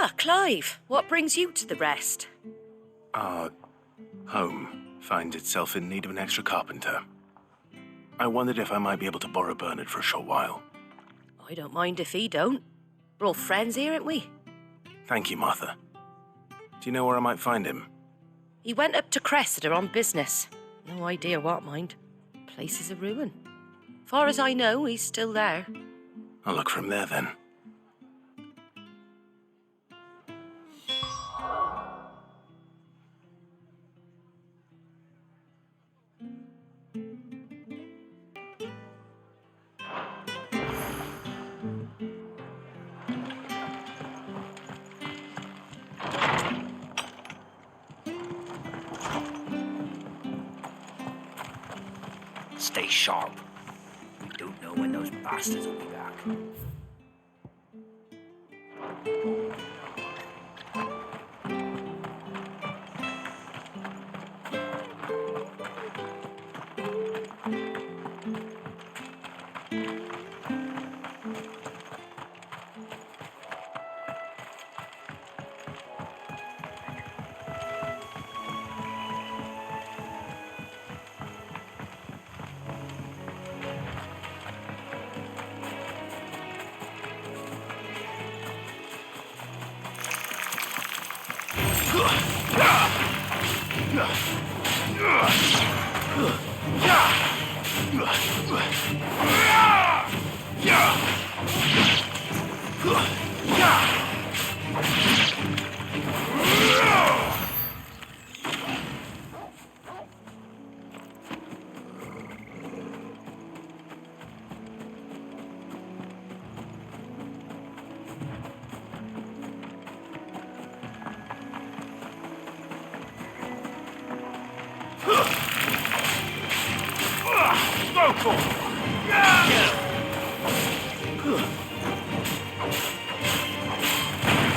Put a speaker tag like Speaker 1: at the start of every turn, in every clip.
Speaker 1: Ah, Clive, what brings you to the rest?
Speaker 2: Our home finds itself in need of an extra carpenter. I wondered if I might be able to borrow Bernard for a short while.
Speaker 1: I don't mind if he don't. We're all friends here, aren't we?
Speaker 2: Thank you, Martha. Do you know where I might find him?
Speaker 1: He went up to Cressida on business. No idea what, mind. Place is a ruin. Far as I know, he's still there.
Speaker 2: I'll look for him there then.
Speaker 3: Stay sharp. We don't know when those bastards will be back.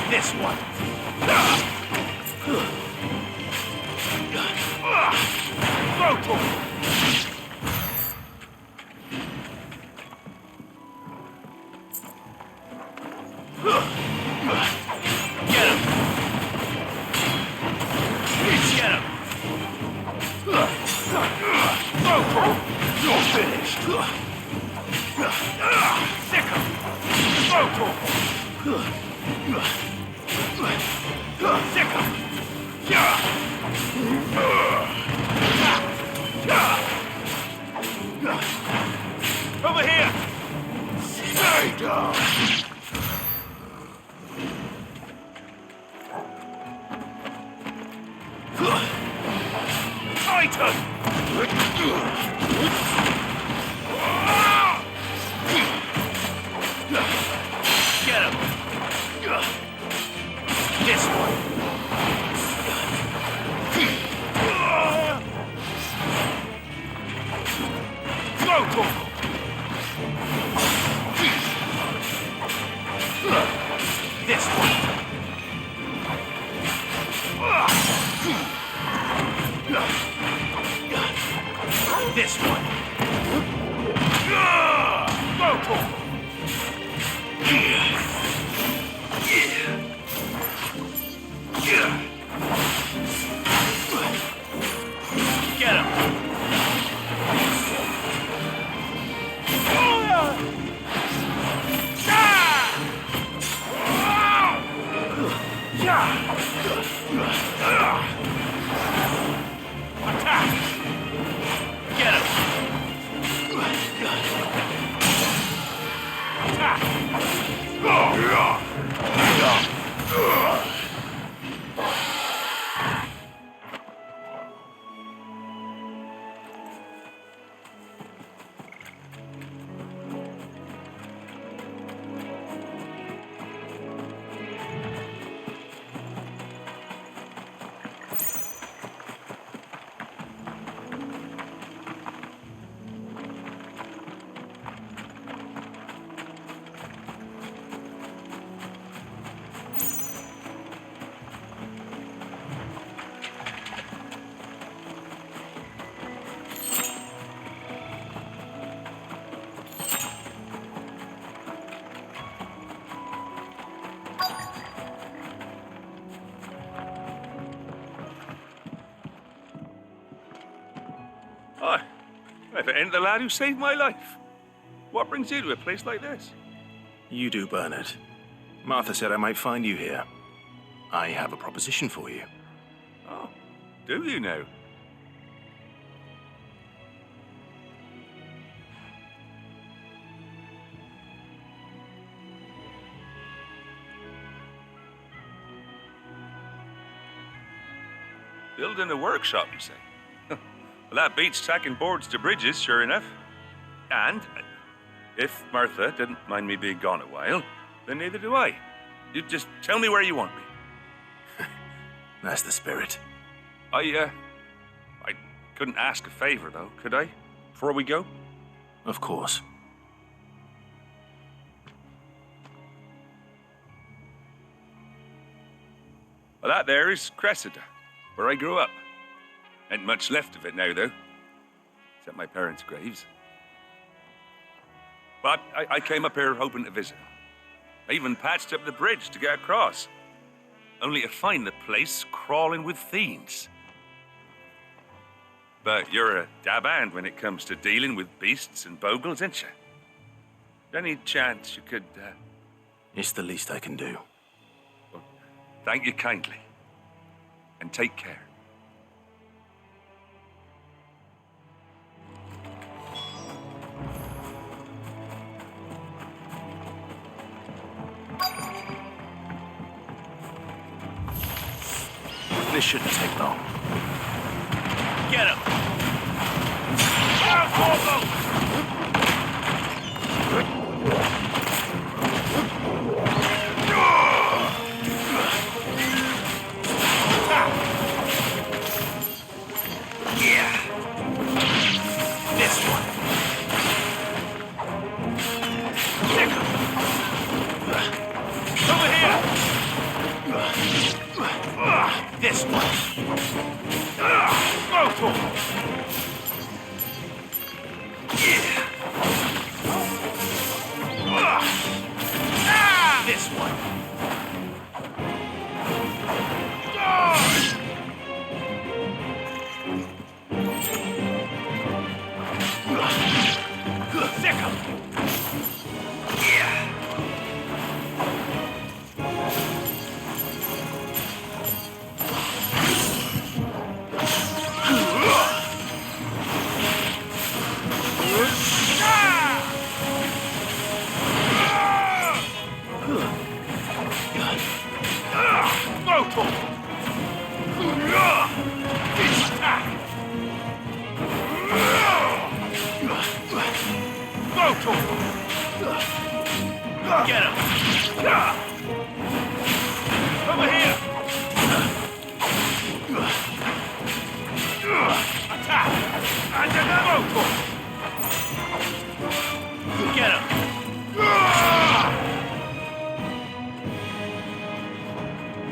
Speaker 2: This one. You're finished. Sick him. Sick him. Over here. Stay down. Titan. Get him! This one! Go! This one! This one! Go! Get him!
Speaker 4: Aye. If it ain't the lad who saved my life. What brings you to a place like this?
Speaker 2: You do, Bernard. Martha said I might find you here. I have a proposition for you.
Speaker 4: Oh, do you now? Building a workshop, you say? Well, that beats tacking boards to bridges, sure enough. And if Martha didn't mind me being gone a while, then neither do I. You just tell me where you want me.
Speaker 2: That's the spirit.
Speaker 4: I couldn't ask a favor, though, could I? Before we go?
Speaker 2: Of course.
Speaker 4: Well, that there is Cressida, where I grew up. Ain't much left of it now, though. Except my parents' graves. But I came up here hoping to visit. I even patched up the bridge to get across. Only to find the place crawling with fiends. But you're a dab hand when it comes to dealing with beasts and bogles, ain't you? Any chance you could,
Speaker 2: It's the least I can do.
Speaker 4: Well, thank you kindly. And take care.
Speaker 2: This shouldn't take long.
Speaker 4: Get him!
Speaker 2: Yeah. This one.
Speaker 4: Over here!
Speaker 2: This one.
Speaker 4: Go for it!
Speaker 2: This one.
Speaker 4: Sick 'em! Get him! Over here! Attack! And another Get him!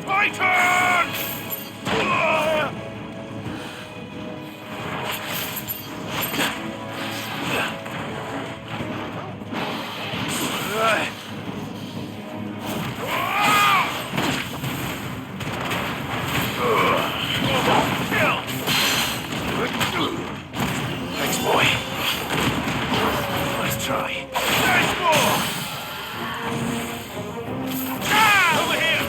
Speaker 4: Titan!
Speaker 2: Thanks, boy. Nice try.
Speaker 4: There's more! Over here!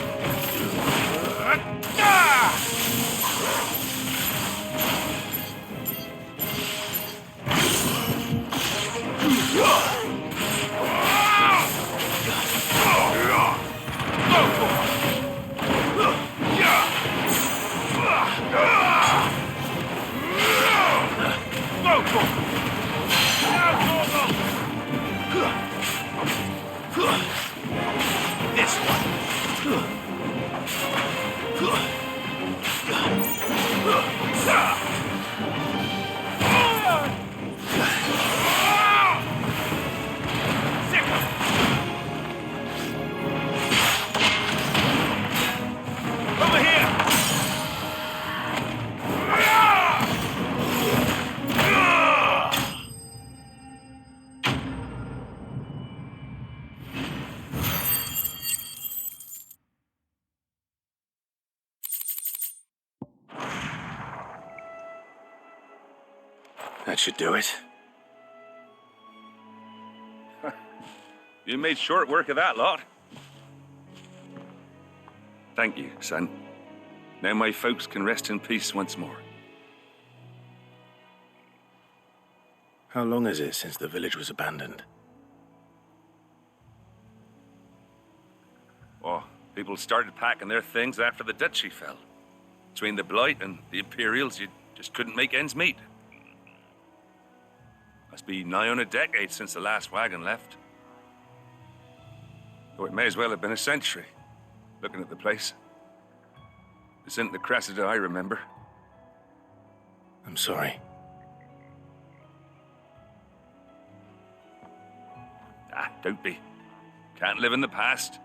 Speaker 2: This one.
Speaker 4: Over here!
Speaker 2: That should do it.
Speaker 4: You made short work of that lot. Thank you, son. Now my folks can rest in peace once more.
Speaker 2: How long is it since the village was abandoned?
Speaker 4: Oh, people started packing their things after the duchy fell. Between the Blight and the Imperials, you just couldn't make ends meet. Must be nigh on a decade since the last wagon left. Though it may as well have been a century, looking at the place. This isn't the Cressida I remember.
Speaker 2: I'm sorry.
Speaker 4: Ah, don't be. Can't live in the past,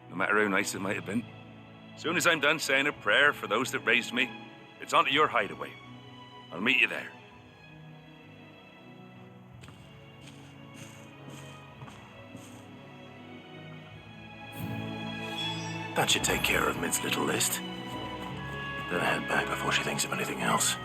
Speaker 4: no matter how nice it might have been. Soon as I'm done saying a prayer for those that raised me, it's onto your hideaway. I'll meet you there.
Speaker 2: That should take care of Mid's little list. Better head back before she thinks of anything else.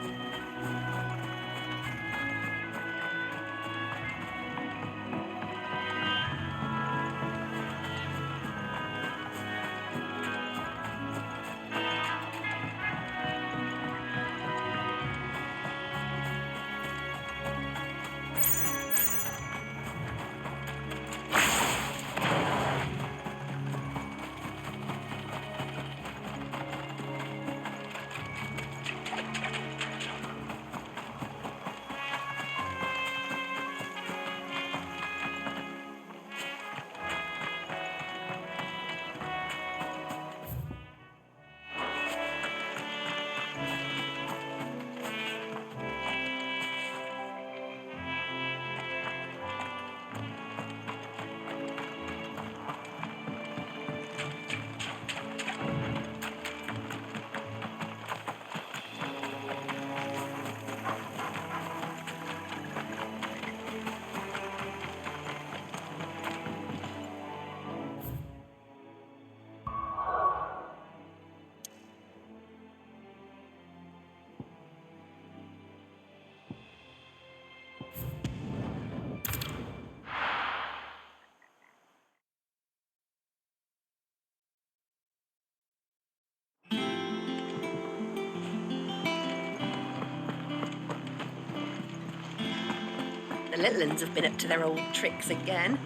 Speaker 1: The little uns have been up to their old tricks again.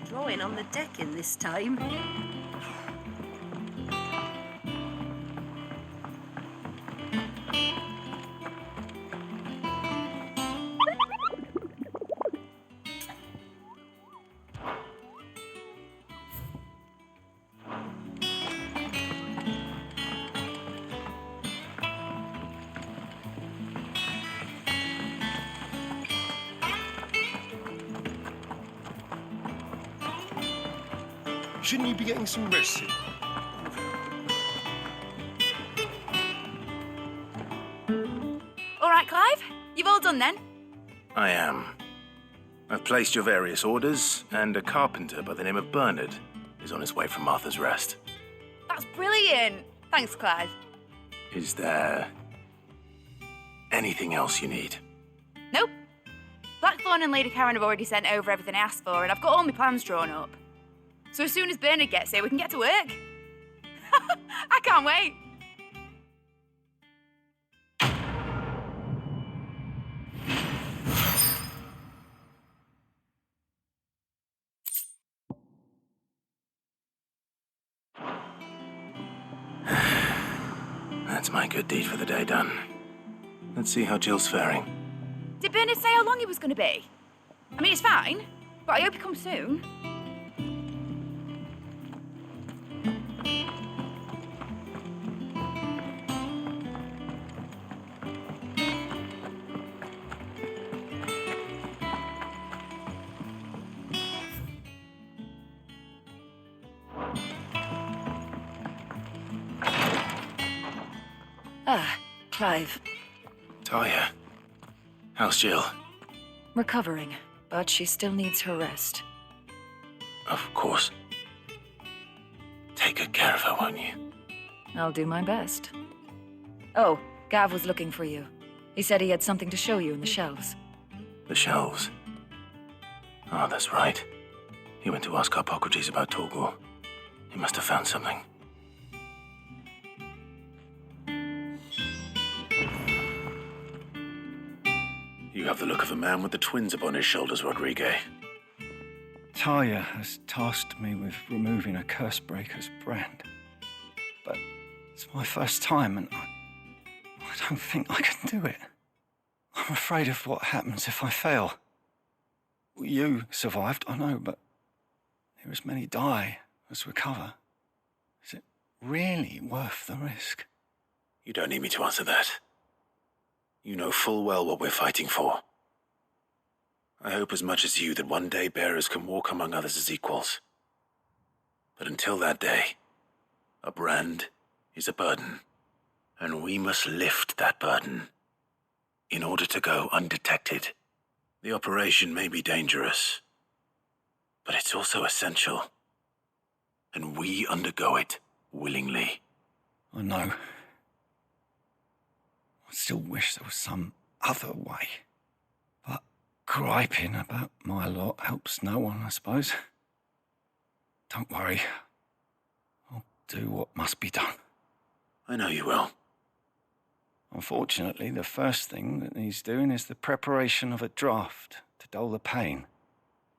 Speaker 1: Drawing on the decking this time.
Speaker 5: Shouldn't you be getting some rest soon?
Speaker 6: All right, Clive. You've all done then?
Speaker 2: I am. I've placed your various orders, and a carpenter by the name of Bernard is on his way from Martha's Rest.
Speaker 6: That's brilliant. Thanks, Clive.
Speaker 2: Is there anything else you need?
Speaker 6: Nope. Blackthorn and Lady Karen have already sent over everything I asked for, and I've got all my plans drawn up. So as soon as Bernard gets here, we can get to work. I can't wait.
Speaker 2: That's my good deed for the day done. Let's see how Jill's faring.
Speaker 6: Did Bernard say how long he was going to be? I mean, it's fine, but I hope he comes soon.
Speaker 1: Ah, Clive.
Speaker 2: Talia, how's Jill?
Speaker 1: Recovering, but she still needs her rest.
Speaker 2: Of course. Take good care of her, won't you?
Speaker 1: I'll do my best. Oh, Gav was looking for you. He said he had something to show you in the shelves.
Speaker 2: The shelves. Ah, that's right. He went to ask Harpocrates about Torgal. He must have found something. You have the look of a man with the twins upon his shoulders, Rodrigue.
Speaker 5: Talia has tasked me with removing a Cursebreaker's brand. But it's my first time, and I don't think I can do it. I'm afraid of what happens if I fail. You survived, I know, but there as many die as recover. Is it really worth the risk?
Speaker 2: You don't need me to answer that. You know full well what we're fighting for. I hope as much as you that one day bearers can walk among others as equals. But until that day, a brand is a burden, and we must lift that burden in order to go undetected. The operation may be dangerous, but it's also essential, and we undergo it willingly.
Speaker 5: I know. I still wish there was some other way. But griping about my lot helps no one, I suppose. Don't worry. I'll do what must be done.
Speaker 2: I know you will.
Speaker 5: Unfortunately, the first thing that needs doing is the preparation of a draft to dull the pain.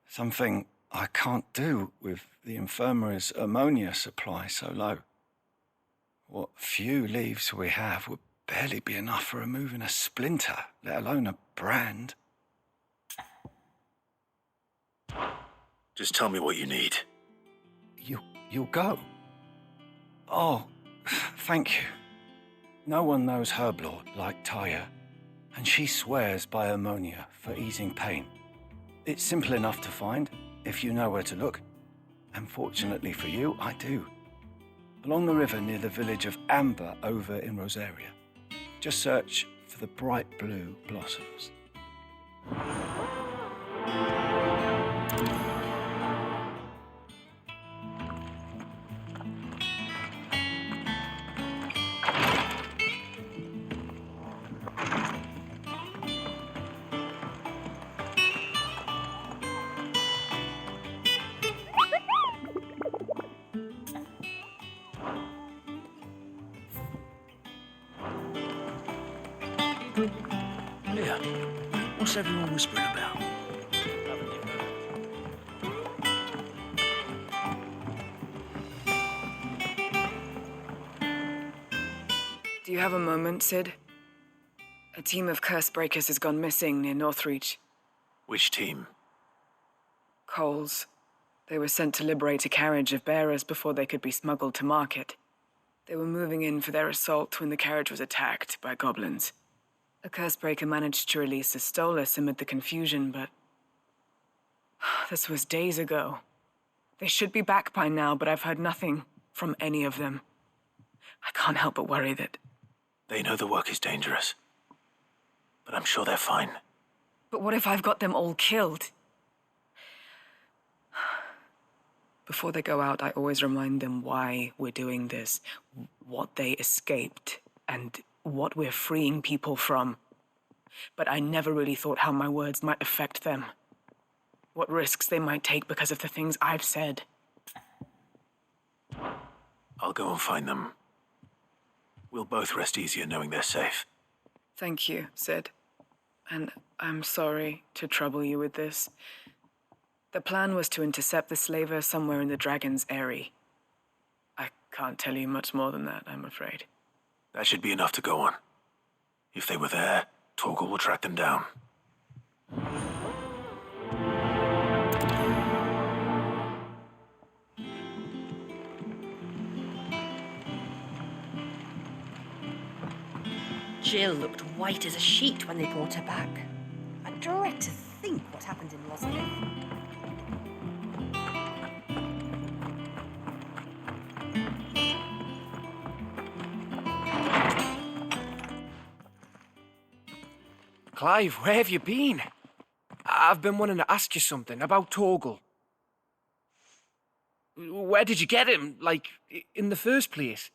Speaker 5: Something I can't do with the infirmary's ammonia supply so low. What few leaves we have would barely be enough for removing a splinter, let alone a brand.
Speaker 2: Just tell me what you need.
Speaker 5: You'll go? Oh, thank you. No one knows Herblord like Talia, and she swears by ammonia for easing pain. It's simple enough to find, if you know where to look. And fortunately for you, I do. Along the river near the village of Amber over in Rosaria. Just search for the bright blue blossoms.
Speaker 3: Yeah. What's everyone whispering about?
Speaker 7: Do you have a moment, Sid? A team of Cursebreakers has gone missing near Northreach.
Speaker 2: Which team?
Speaker 7: Coles. They were sent to liberate a carriage of bearers before they could be smuggled to market. They were moving in for their assault when the carriage was attacked by goblins. A Cursebreaker managed to release a Stolas amid the confusion, but... this was days ago. They should be back by now, but I've heard nothing from any of them. I can't help but worry that...
Speaker 2: They know the work is dangerous, but I'm sure they're fine.
Speaker 7: But what if I've got them all killed? Before they go out, I always remind them why we're doing this, what they escaped, and what we're freeing people from. But I never really thought how my words might affect them. What risks they might take because of the things I've said.
Speaker 2: I'll go and find them. We'll both rest easier knowing they're safe.
Speaker 7: Thank you, Sid. And I'm sorry to trouble you with this. The plan was to intercept the slaver somewhere in the Dragon's Eyrie. I can't tell you much more than that, I'm afraid.
Speaker 2: That should be enough to go on. If they were there, Torgal will track them down.
Speaker 1: Jill looked white as a sheet when they brought her back. I dread to think what happened in Rosslyn.
Speaker 8: Clive, where have you been? I've been wanting to ask you something about Torgal. Where did you get him, like, in the first place?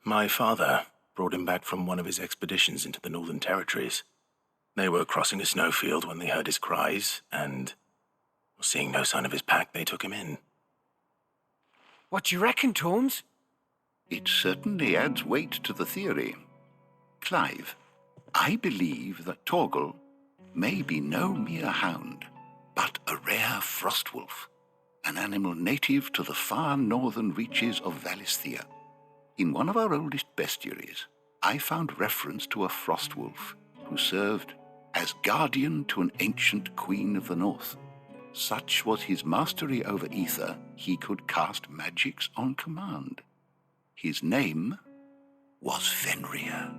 Speaker 2: My father brought him back from one of his expeditions into the Northern Territories. They were crossing a snowfield when they heard his cries, and seeing no sign of his pack, they took him in.
Speaker 8: What do you reckon, Torms?
Speaker 9: It certainly adds weight to the theory. Clive, I believe that Torgal may be no mere hound, but a rare frostwolf, an animal native to the far northern reaches of Valisthea. In one of our oldest bestiaries, I found reference to a frostwolf who served as guardian to an ancient queen of the north. Such was his mastery over ether, he could cast magics on command. His name was Fenrir.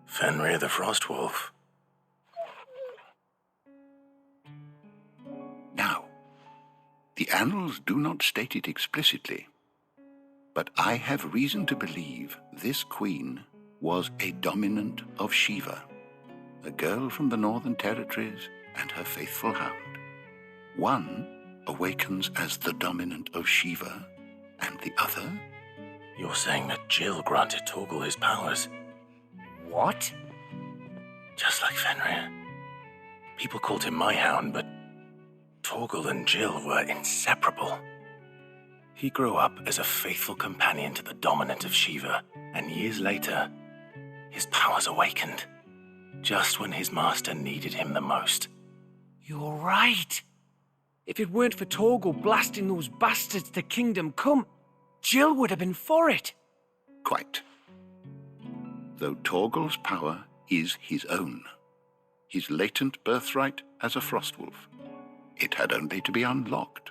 Speaker 2: Fenrir the Frostwolf.
Speaker 9: Now, the annals do not state it explicitly, but I have reason to believe this queen was a dominant of Shiva, a girl from the Northern Territories and her faithful hound. One awakens as the dominant of Shiva, and the other...
Speaker 2: You're saying that Jill granted Torgal his powers?
Speaker 8: What?
Speaker 2: Just like Fenrir. People called him my hound, but Torgal and Jill were inseparable. He grew up as a faithful companion to the dominant of Shiva, and years later, his powers awakened, just when his master needed him the most.
Speaker 8: You're right. If it weren't for Torgal blasting those bastards to Kingdom Come, Jill would have been for it.
Speaker 9: Quite. Though Torgal's power is his own, his latent birthright as a frostwolf. It had only to be unlocked.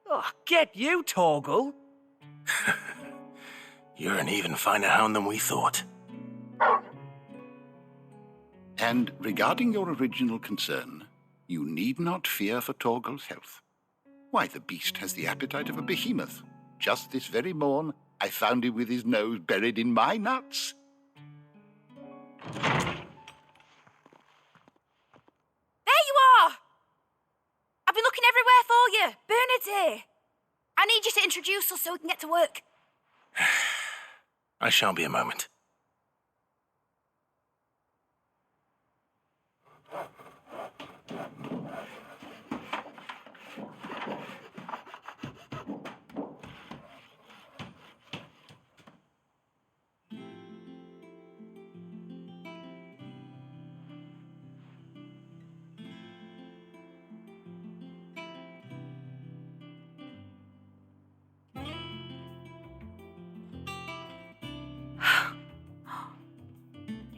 Speaker 8: Oh, get you, Torgal.
Speaker 2: You're an even finer hound than we thought.
Speaker 9: And regarding your original concern, you need not fear for Torgal's health. Why, the beast has the appetite of a behemoth. Just this very morn, I found him with his nose buried in my nuts.
Speaker 6: There you are! I've been looking everywhere for you. Bernard's here. I need you to introduce us so we can get to work.
Speaker 2: I shall be a moment.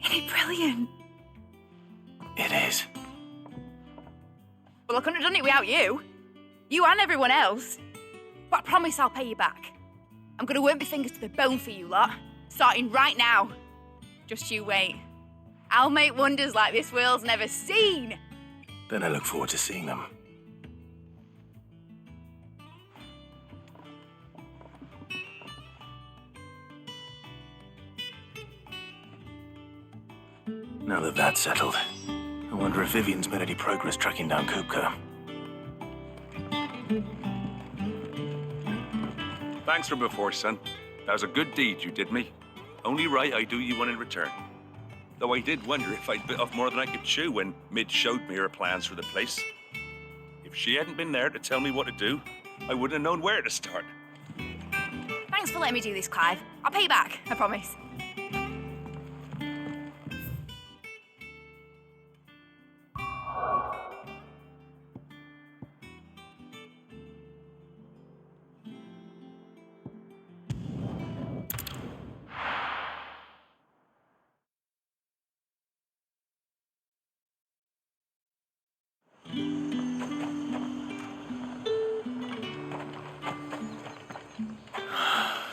Speaker 6: Isn't it brilliant?
Speaker 2: It is.
Speaker 6: Well, I couldn't have done it without you. You and everyone else. But I promise I'll pay you back. I'm gonna work my fingers to the bone for you lot, starting right now. Just you wait. I'll make wonders like this world's never seen.
Speaker 2: Then I look forward to seeing them. Now that that's settled, I wonder if Vivian's made any progress tracking down Kupka.
Speaker 4: Thanks for before, son. That was a good deed you did me. Only right I do you one in return. Though I did wonder if I'd bit off more than I could chew when Mid showed me her plans for the place. If she hadn't been there to tell me what to do, I wouldn't have known where to start.
Speaker 6: Thanks for letting me do this, Clive. I'll pay you back, I promise.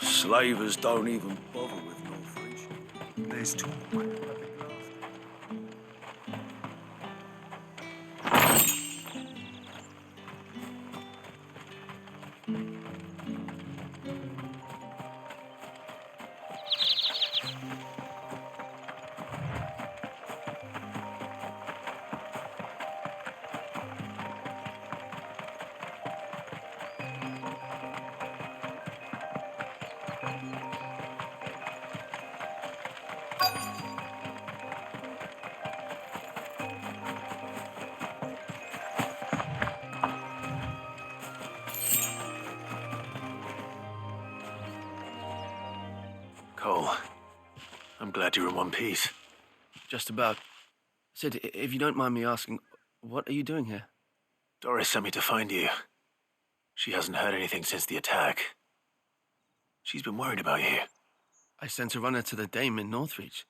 Speaker 10: Slavers don't even bother with Northridge. There's too much public graft.
Speaker 2: Cole, I'm glad you're in one piece.
Speaker 11: Just about. Sid, if you don't mind me asking, what are you doing here?
Speaker 2: Doris sent me to find you. She hasn't heard anything since the attack. She's been worried about you.
Speaker 11: I sent a runner to the Dame in Northreach.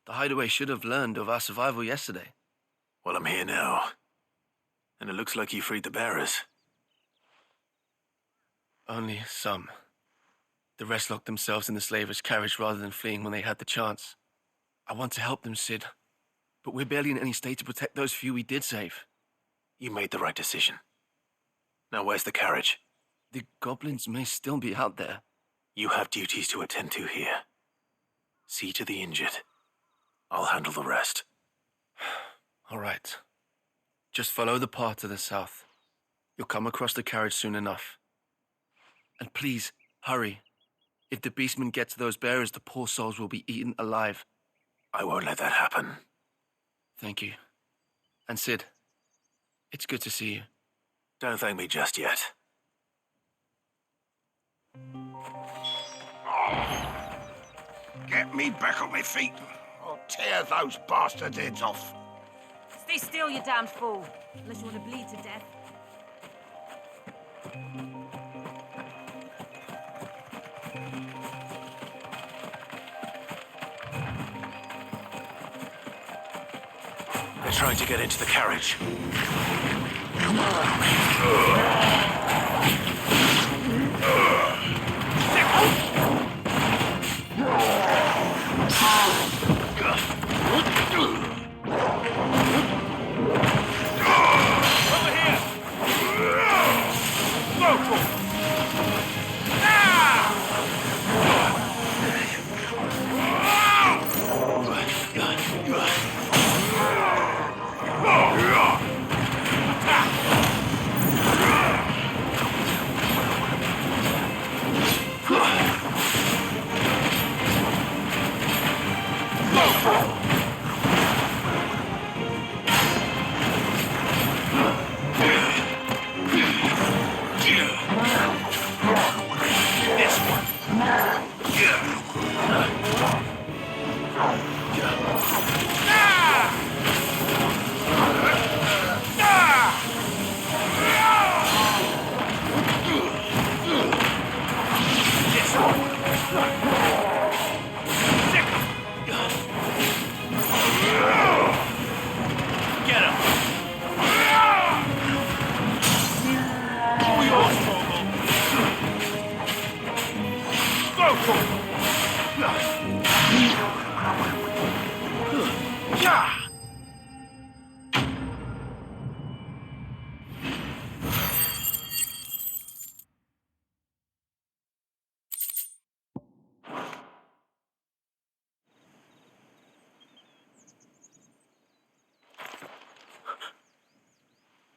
Speaker 11: The Hideaway should have learned of our survival yesterday.
Speaker 2: Well, I'm here now. And it looks like you freed the bearers.
Speaker 11: Only some. The rest locked themselves in the slavers' carriage rather than fleeing when they had the chance. I want to help them, Sid. But we're barely in any state to protect those few we did save.
Speaker 2: You made the right decision. Now where's the carriage?
Speaker 11: The goblins may still be out there.
Speaker 2: You have duties to attend to here. See to the injured. I'll handle the rest.
Speaker 11: All right. Just follow the path to the south. You'll come across the carriage soon enough. And please, hurry. If the beastmen get to those bearers, the poor souls will be eaten alive.
Speaker 2: I won't let that happen.
Speaker 11: Thank you. And Sid, it's good to see you.
Speaker 2: Don't thank me just yet.
Speaker 9: Get me back on my feet. I'll tear those bastards' heads off.
Speaker 12: Stay still, you damned fool. Unless you want to bleed to death.
Speaker 2: They're trying to get into the carriage.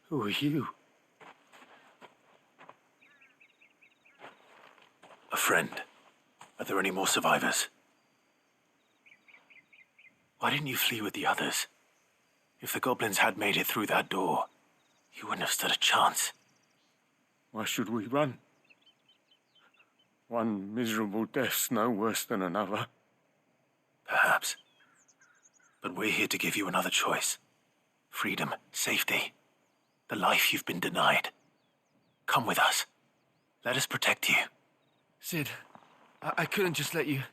Speaker 2: Who are you? A friend. Are there any more survivors? Why didn't you flee with the others? If the goblins had made it through that door, you wouldn't have stood a chance.
Speaker 13: Why should we run? One miserable death's no worse than another.
Speaker 2: Perhaps. But we're here to give you another choice. Freedom, safety. The life you've been denied. Come with us. Let us protect you.
Speaker 11: Sid, I couldn't just let you...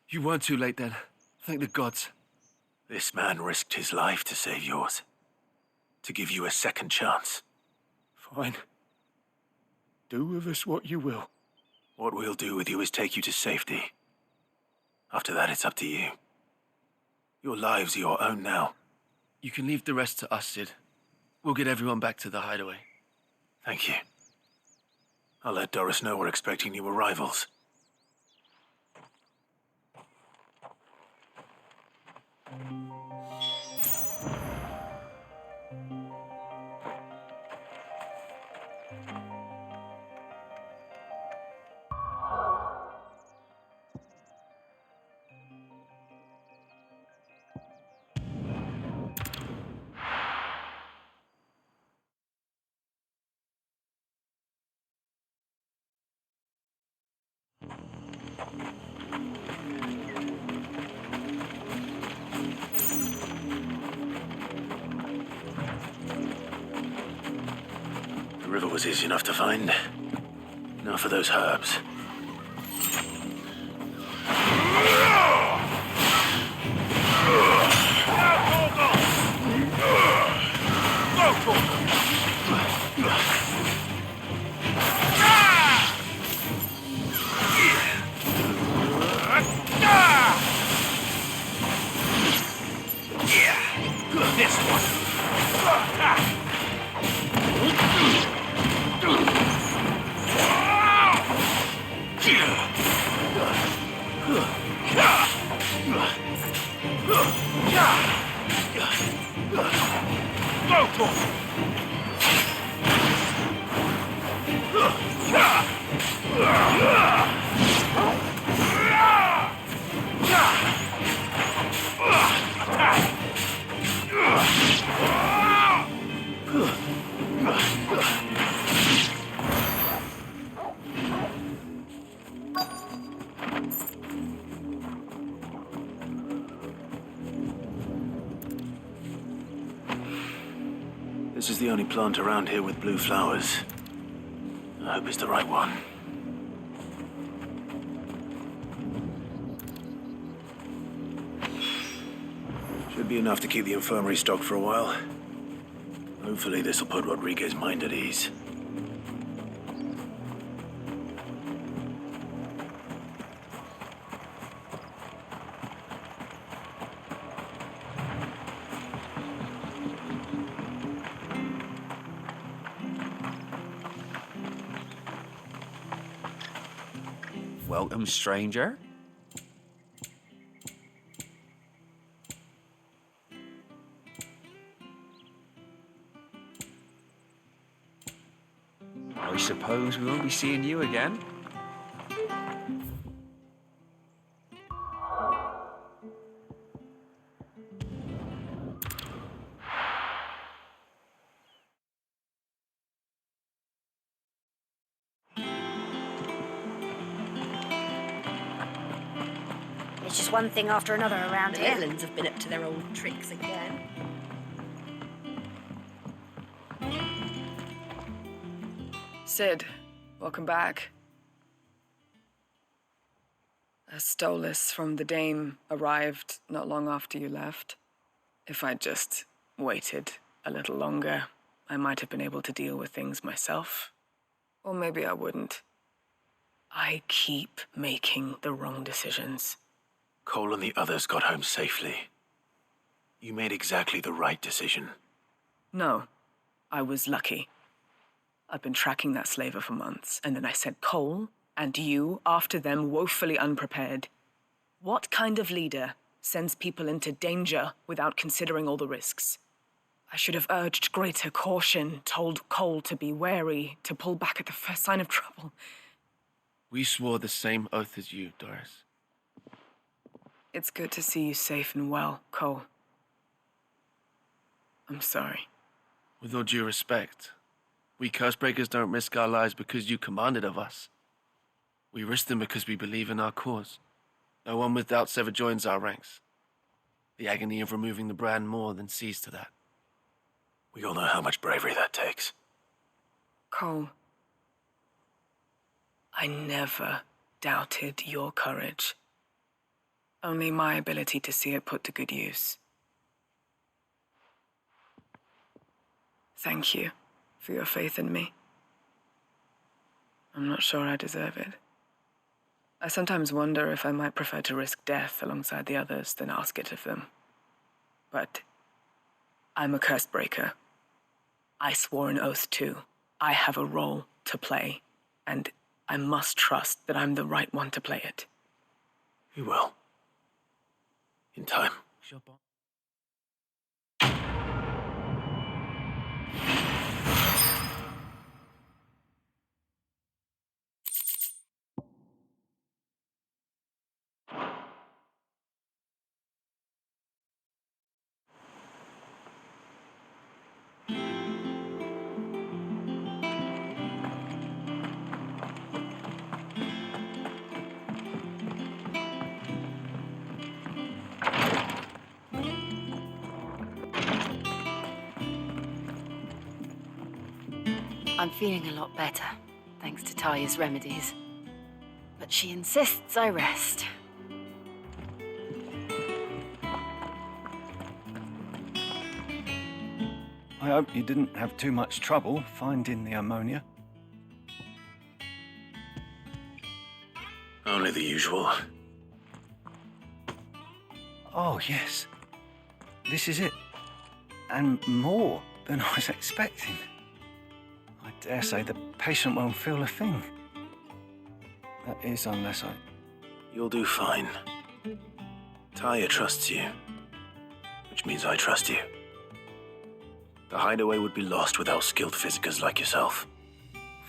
Speaker 11: You weren't too late then. Thank the gods.
Speaker 2: This man risked his life to save yours. To give you a second chance.
Speaker 13: Fine. Do with us what you will.
Speaker 2: What we'll do with you is take you to safety. After that, it's up to you. Your lives are your own now.
Speaker 11: You can leave the rest to us, Sid. We'll get everyone back to the hideaway.
Speaker 2: Thank you. I'll let Doris know we're expecting new arrivals. The river was easy enough to find. Now for those herbs.
Speaker 8: This one.
Speaker 2: This is the only plant around here with blue flowers. I hope it's the right one. Should be enough to keep the infirmary stocked for a while. Hopefully this will put Rodriguez's mind at ease.
Speaker 3: Welcome, stranger. I suppose we won't be seeing you again.
Speaker 12: It's just one thing after another around
Speaker 1: The
Speaker 12: here.
Speaker 1: Netherlands have been up to their old tricks again.
Speaker 7: Sid, welcome back. A Stolas from the Dame arrived not long after you left. If I'd just waited a little longer, I might have been able to deal with things myself. Or maybe I wouldn't. I keep making the wrong decisions.
Speaker 2: Cole and the others got home safely. You made exactly the right decision.
Speaker 7: No, I was lucky. I've been tracking that slaver for months, and then I sent Cole and you after them woefully unprepared. What kind of leader sends people into danger without considering all the risks? I should have urged greater caution, told Cole to be wary, to pull back at the first sign of trouble.
Speaker 11: We swore the same oath as you, Doris.
Speaker 7: It's good to see you safe and well, Cole. I'm sorry.
Speaker 11: With all due respect, we Cursebreakers don't risk our lives because you commanded of us. We risk them because we believe in our cause. No one with doubts ever joins our ranks. The agony of removing the brand more than sees to that.
Speaker 2: We all know how much bravery that takes.
Speaker 7: Cole, I never doubted your courage. Only my ability to see it put to good use. Thank you for your faith in me. I'm not sure I deserve it. I sometimes wonder if I might prefer to risk death alongside the others than ask it of them. But I'm a Cursebreaker. I swore an oath too. I have a role to play, and I must trust that I'm the right one to play it.
Speaker 2: You will. In time.
Speaker 1: I'm feeling a lot better, thanks to Taya's remedies. But she insists I rest.
Speaker 5: I hope you didn't have too much trouble finding the ammonia.
Speaker 2: Only the usual.
Speaker 5: Oh, yes. This is it. And more than I was expecting. I dare say the patient won't feel a thing. That is, unless I...
Speaker 2: You'll do fine. Taya trusts you, which means I trust you. The hideaway would be lost without skilled physicers like yourself.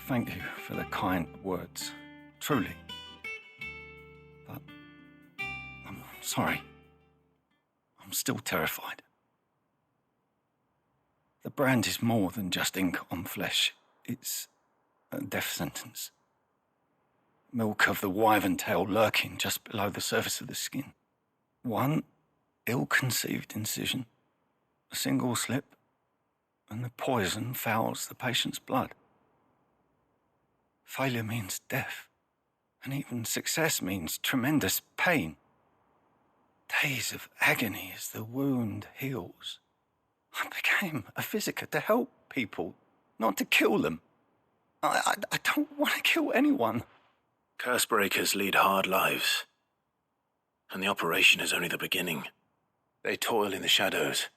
Speaker 5: Thank you for the kind words. Truly. But I'm sorry. I'm still terrified. The brand is more than just ink on flesh. It's a death sentence. Milk of the wyvern tail lurking just below the surface of the skin. One ill-conceived incision, a single slip, and the poison fouls the patient's blood. Failure means death, and even success means tremendous pain. Days of agony as the wound heals. I became a physiker to help people, not to kill them. I don't want to kill anyone.
Speaker 2: Cursebreakers lead hard lives, and the operation is only the beginning. They toil in the shadows,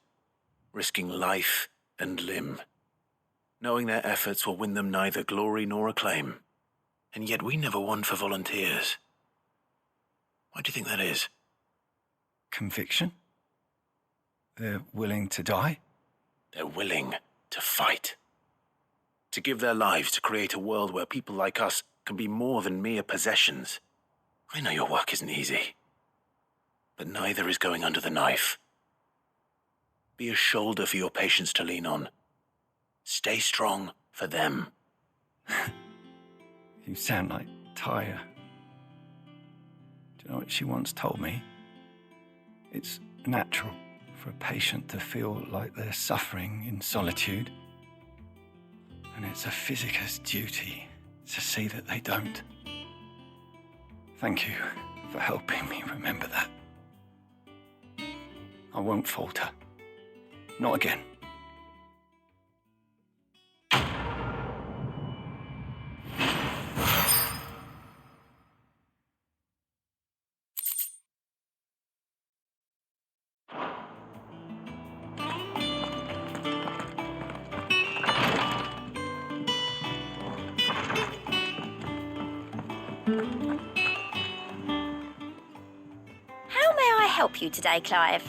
Speaker 2: risking life and limb, knowing their efforts will win them neither glory nor acclaim. And yet we never won for volunteers. Why do you think that is?
Speaker 5: Conviction? They're willing to die?
Speaker 2: They're willing to fight. To give their lives to create a world where people like us can be more than mere possessions. I know your work isn't easy, but neither is going under the knife. Be a shoulder for your patients to lean on. Stay strong for them.
Speaker 5: You sound like Taya. Do you know what she once told me? It's natural for a patient to feel like they're suffering in solitude. And it's a physiker's duty to see that they don't. Thank you for helping me remember that. I won't falter. Not again.
Speaker 14: How may I help you today, Clive?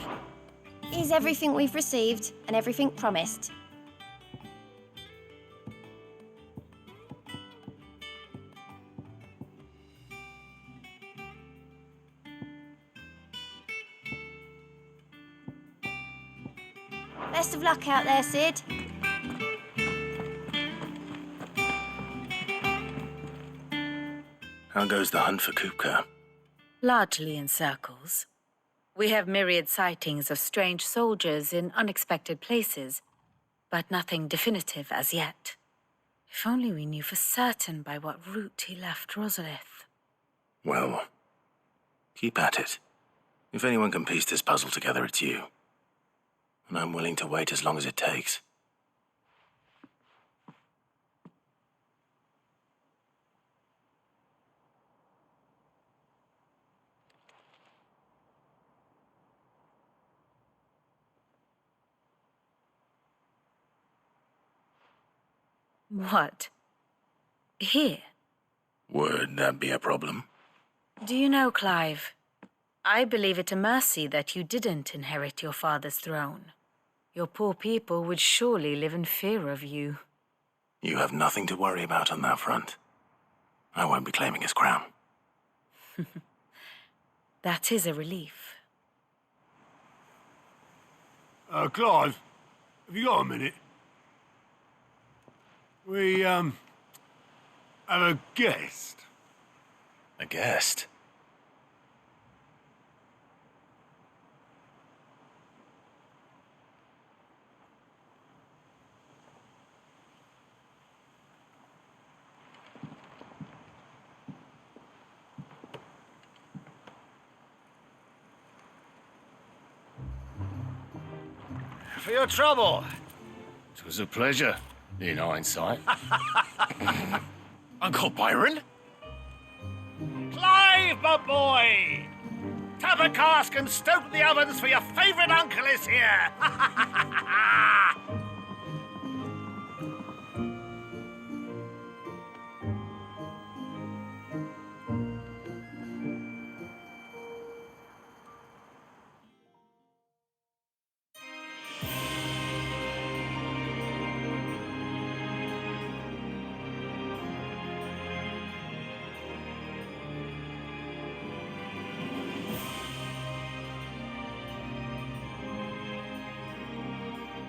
Speaker 14: Is everything we've received and everything promised? Best of luck out there, Sid.
Speaker 2: How goes the hunt for Kupka?
Speaker 12: Largely in circles. We have myriad sightings of strange soldiers in unexpected places, but nothing definitive as yet. If only we knew for certain by what route he left Rosalith.
Speaker 2: Well, keep at it. If anyone can piece this puzzle together, it's you. And I'm willing to wait as long as it takes.
Speaker 12: What? Here?
Speaker 2: Would that be a problem?
Speaker 12: Do you know, Clive, I believe it a mercy that you didn't inherit your father's throne. Your poor people would surely live in fear of you.
Speaker 2: You have nothing to worry about on that front. I won't be claiming his crown.
Speaker 12: That is a relief.
Speaker 10: Clive, have you got a minute? We, have a guest.
Speaker 2: A guest?
Speaker 5: for your trouble.
Speaker 13: It was a pleasure, in hindsight.
Speaker 5: Uncle Byron? Clive, my boy! Tap a cask and stoke the ovens, for your favourite uncle is here!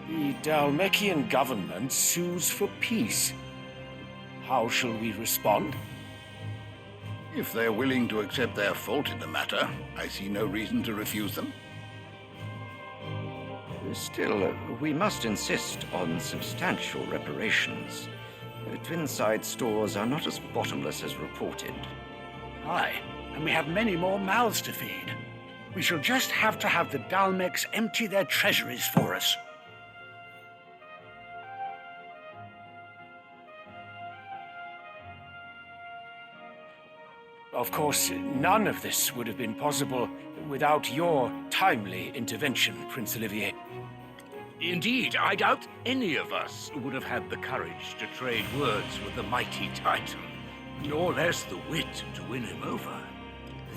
Speaker 8: The Dalmekian government sues for peace. How shall we respond?
Speaker 9: If they're willing to accept their fault in the matter, I see no reason to refuse them.
Speaker 3: Still, we must insist on substantial reparations. Twinside stores are not as bottomless as reported.
Speaker 15: Aye, and we have many more mouths to feed. We shall just have to have the Dalmeks empty their treasuries for us.
Speaker 8: Of course, none of this would have been possible without your timely intervention, Prince Olivier.
Speaker 15: Indeed, I doubt any of us would have had the courage to trade words with the mighty Titan, nor less the wit to win him over.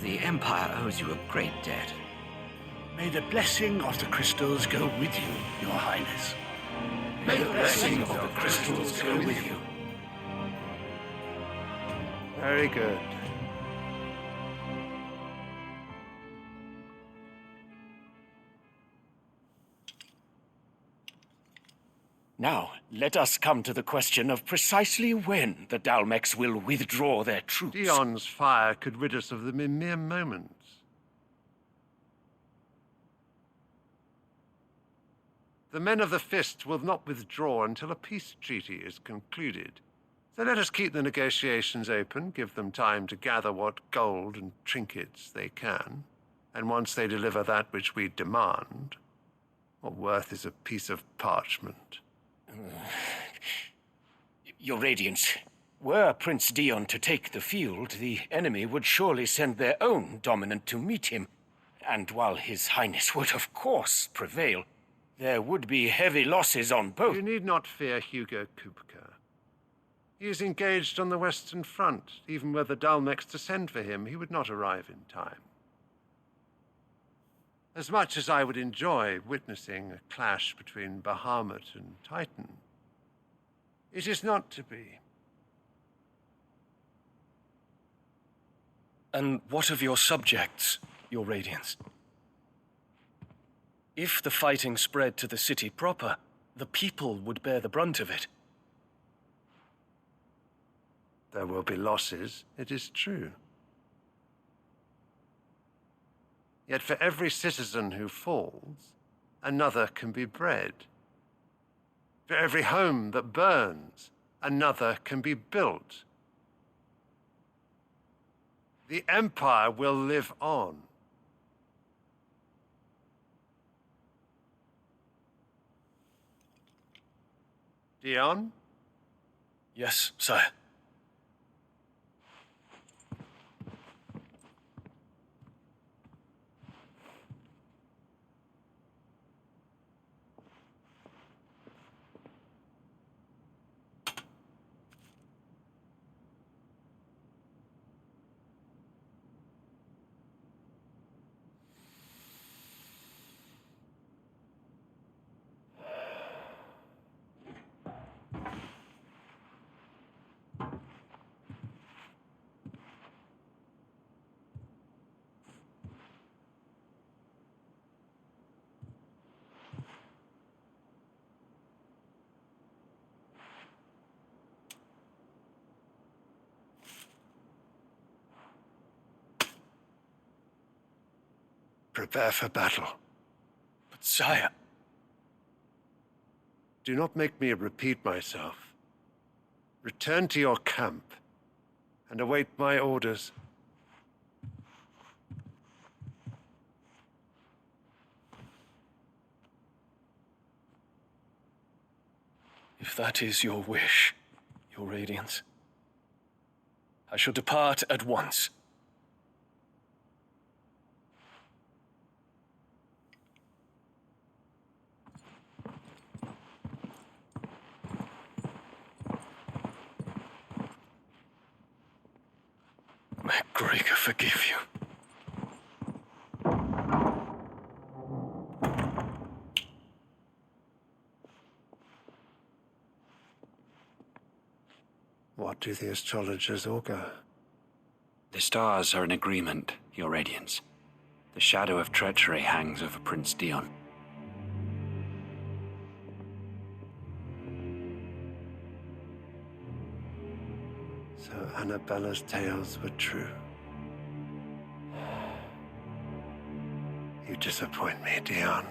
Speaker 3: The Empire owes you a great debt.
Speaker 15: May the blessing of the crystals go with you, Your Highness.
Speaker 5: May the blessing of the crystals go with you.
Speaker 13: Very good.
Speaker 8: Now, let us come to the question of precisely when the Dalmeks will withdraw their troops.
Speaker 13: Dion's fire could rid us of them in mere moments. The men of the Fist will not withdraw until a peace treaty is concluded. So let us keep the negotiations open, give them time to gather what gold and trinkets they can, and once they deliver that which we demand, what worth is a piece of parchment?
Speaker 8: Your Radiance, were Prince Dion to take the field, the enemy would surely send their own dominant to meet him. And while His Highness would of course prevail, there would be heavy losses on both.
Speaker 13: You need not fear Hugo Kupka. He is engaged on the Western Front. Even were the Dalmeks to send for him, he would not arrive in time. As much as I would enjoy witnessing a clash between Bahamut and Titan, it is not to be.
Speaker 5: And what of your subjects, Your Radiance? If the fighting spread to the city proper, the people would bear the brunt of it.
Speaker 13: There will be losses, it is true. Yet for every citizen who falls, another can be bred. For every home that burns, another can be built. The Empire will live on. Dion?
Speaker 5: Yes, sire.
Speaker 13: Prepare for battle.
Speaker 5: But sire...
Speaker 13: Do not make me repeat myself. Return to your camp and await my orders.
Speaker 5: If that is your wish, Your Radiance, I shall depart at once. May Gregor forgive you.
Speaker 13: What do the astrologers augur?
Speaker 16: The stars are in agreement, Your Radiance. The shadow of treachery hangs over Prince Dion.
Speaker 13: So Annabella's tales were true. You disappoint me, Dion.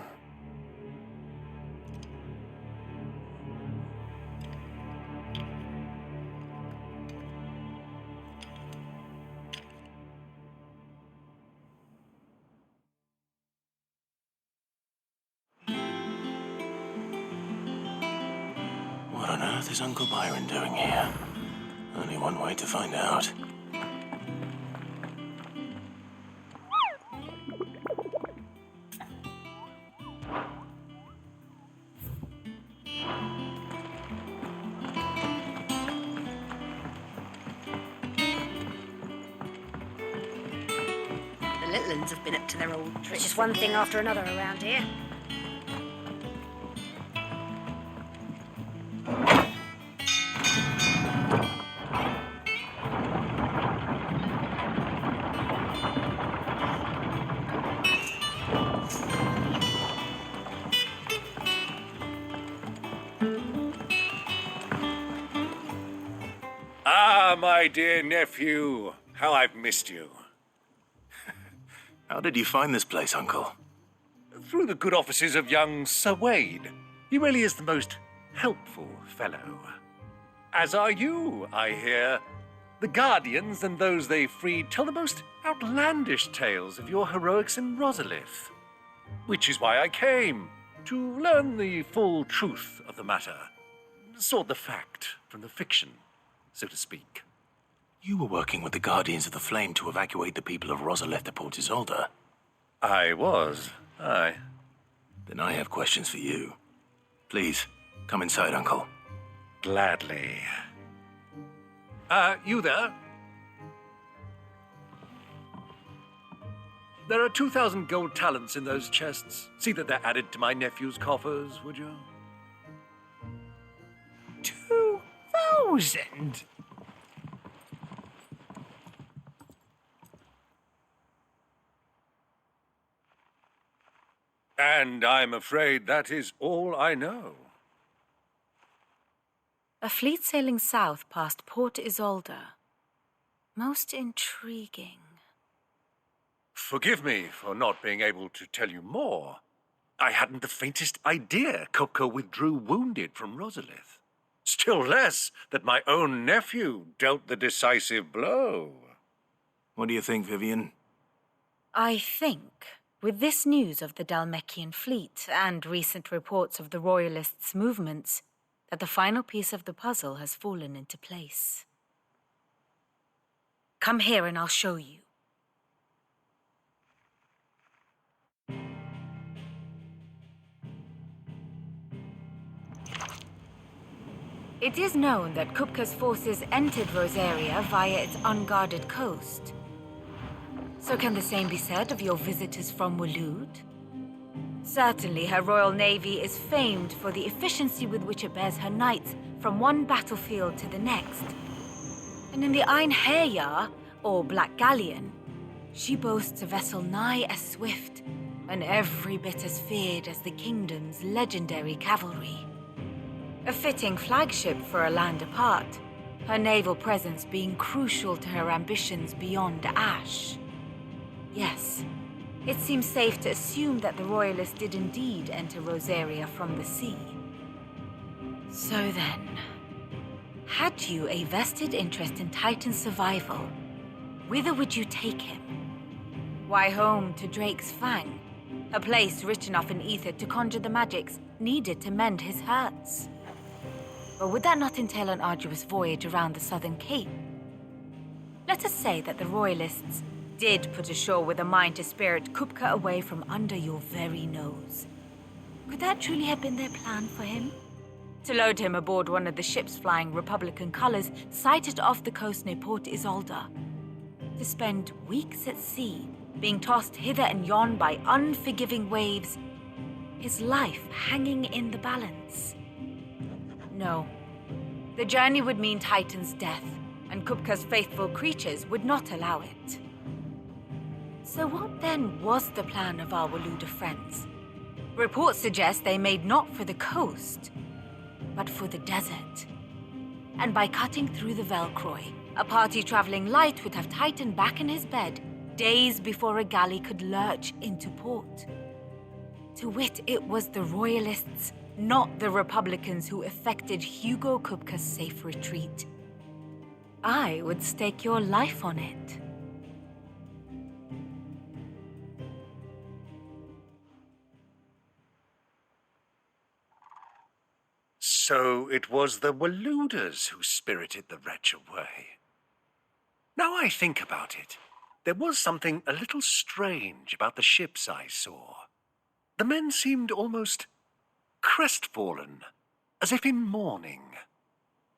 Speaker 2: What on earth is Uncle Byron doing here? Only one way to find out.
Speaker 12: The Littlands have been up to their old tricks. It's just one thing after another around here.
Speaker 15: Ah, my dear nephew, how I've missed you.
Speaker 2: How did you find this place, Uncle?
Speaker 15: Through the good offices of young Sir Wade. He really is the most helpful fellow. As are you, I hear. The Guardians and those they freed tell the most outlandish tales of your heroics in Rosalith. Which is why I came, to learn the full truth of the matter. Sort the fact from the fiction, so to speak.
Speaker 2: You were working with the Guardians of the Flame to evacuate the people of Rosalith to Port Isolde.
Speaker 15: I was, aye.
Speaker 2: Then I have questions for you. Please, come inside, Uncle.
Speaker 15: Gladly. You there? There are 2,000 gold talents in those chests. See that they're added to my nephew's coffers, would you?
Speaker 8: 2,000?
Speaker 15: And I'm afraid that is all I know.
Speaker 12: A fleet sailing south past Port Isolde. Most intriguing.
Speaker 15: Forgive me for not being able to tell you more. I hadn't the faintest idea Kopko withdrew wounded from Rosalith. Still less that my own nephew dealt the decisive blow.
Speaker 2: What do you think, Vivian?
Speaker 12: I think, with this news of the Dhalmekian fleet and recent reports of the Royalists' movements, that the final piece of the puzzle has fallen into place. Come here and I'll show you. It is known that Kupka's forces entered Rosaria via its unguarded coast. So can the same be said of your visitors from Waloed? Certainly, her Royal Navy is famed for the efficiency with which it bears her knights from one battlefield to the next. And in the Einherjar, or Black Galleon, she boasts a vessel nigh as swift and every bit as feared as the kingdom's legendary cavalry. A fitting flagship for a land apart, her naval presence being crucial to her ambitions beyond Ash. Yes, it seems safe to assume that the Royalists did indeed enter Rosaria from the sea. So then, had you a vested interest in Titan's survival, whither would you take him? Why, home to Drake's Fang, a place rich enough in ether to conjure the magics needed to mend his hurts. But would that not entail an arduous voyage around the southern cape? Let us say that the Royalists did put ashore with a mind to spirit Kupka away from under your very nose. Could that truly have been their plan for him? To load him aboard one of the ships flying Republican colors sighted off the coast near Port Isolde. To spend weeks at sea, being tossed hither and yon by unforgiving waves, his life hanging in the balance. No. The journey would mean Titan's death, and Kupka's faithful creatures would not allow it. So what then was the plan of our Waluda friends? Reports suggest they made not for the coast, but for the desert. And by cutting through the Velcroy, a party traveling light would have Titan back in his bed days before a galley could lurch into port. To wit, it was the Royalists, not the Republicans, who effected Hugo Kupka's safe retreat. I would stake your life on it.
Speaker 15: So it was the Waludas who spirited the wretch away. Now I think about it, there was something a little strange about the ships I saw. The men seemed almost crestfallen, as if in mourning,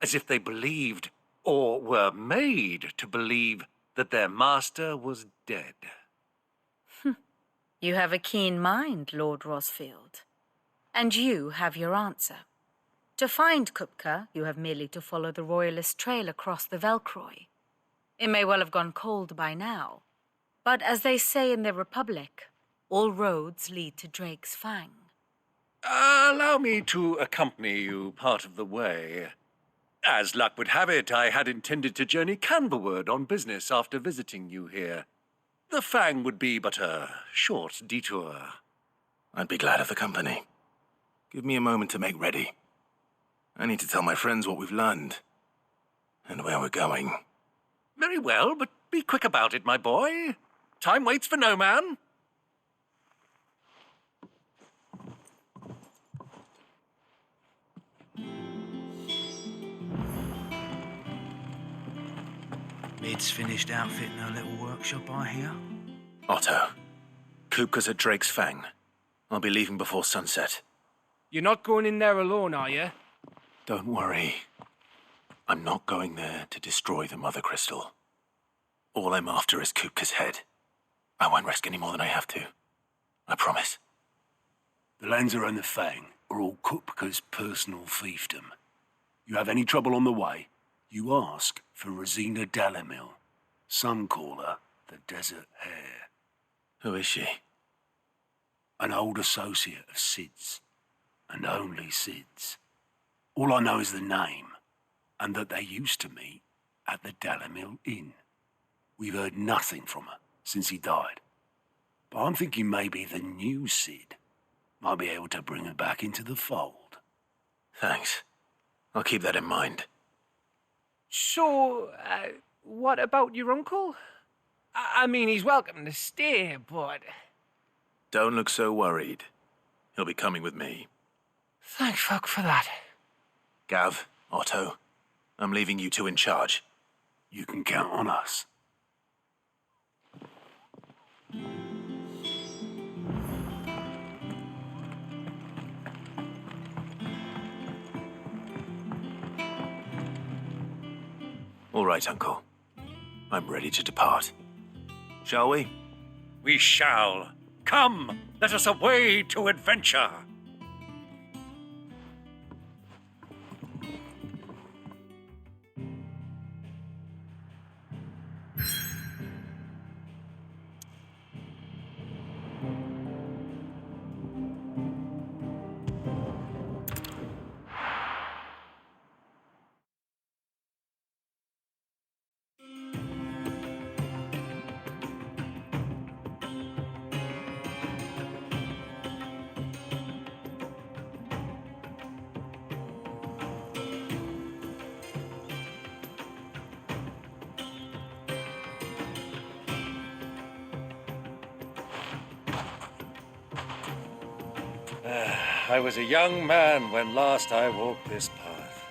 Speaker 15: as if they believed, or were made to believe, that their master was dead.
Speaker 12: You have a keen mind, Lord Rosfield. And you have your answer. To find Kupka, you have merely to follow the Royalist trail across the Velcroy. It may well have gone cold by now, but as they say in the Republic, all roads lead to Drake's Fang.
Speaker 15: Allow me to accompany you part of the way. As luck would have it, I had intended to journey Canberward on business after visiting you here. The Fang would be but a short detour.
Speaker 2: I'd be glad of the company. Give me a moment to make ready. I need to tell my friends what we've learned and where we're going.
Speaker 15: Very well, but be quick about it, my boy. Time waits for no man.
Speaker 10: Mid's finished outfitting her little workshop, I hear.
Speaker 2: Otto, Kupka's at Drake's Fang. I'll be leaving before sunset.
Speaker 17: You're not going in there alone, are you?
Speaker 2: Don't worry. I'm not going there to destroy the Mother Crystal. All I'm after is Kupka's head. I won't risk any more than I have to. I promise.
Speaker 18: The Lanza and the Fang are all Kupka's personal fiefdom. You have any trouble on the way, you ask for Rosina Dalamil. Some call her the Desert Hare.
Speaker 2: Who is she?
Speaker 18: An old associate of Sid's, and only Sid's. All I know is the name, and that they used to meet at the Dalamil Inn. We've heard nothing from her since he died. But I'm thinking maybe the new Sid might be able to bring her back into the fold.
Speaker 2: Thanks. I'll keep that in mind.
Speaker 17: So, what about your uncle? I mean, he's welcome to stay, but...
Speaker 2: Don't look so worried. He'll be coming with me.
Speaker 17: Thank fuck for that.
Speaker 2: Gav, Otto, I'm leaving you two in charge.
Speaker 18: You can count on us.
Speaker 2: All right, Uncle. I'm ready to depart. Shall we?
Speaker 15: We shall. Come, let us away to adventure. I was a young man when last I walked this path.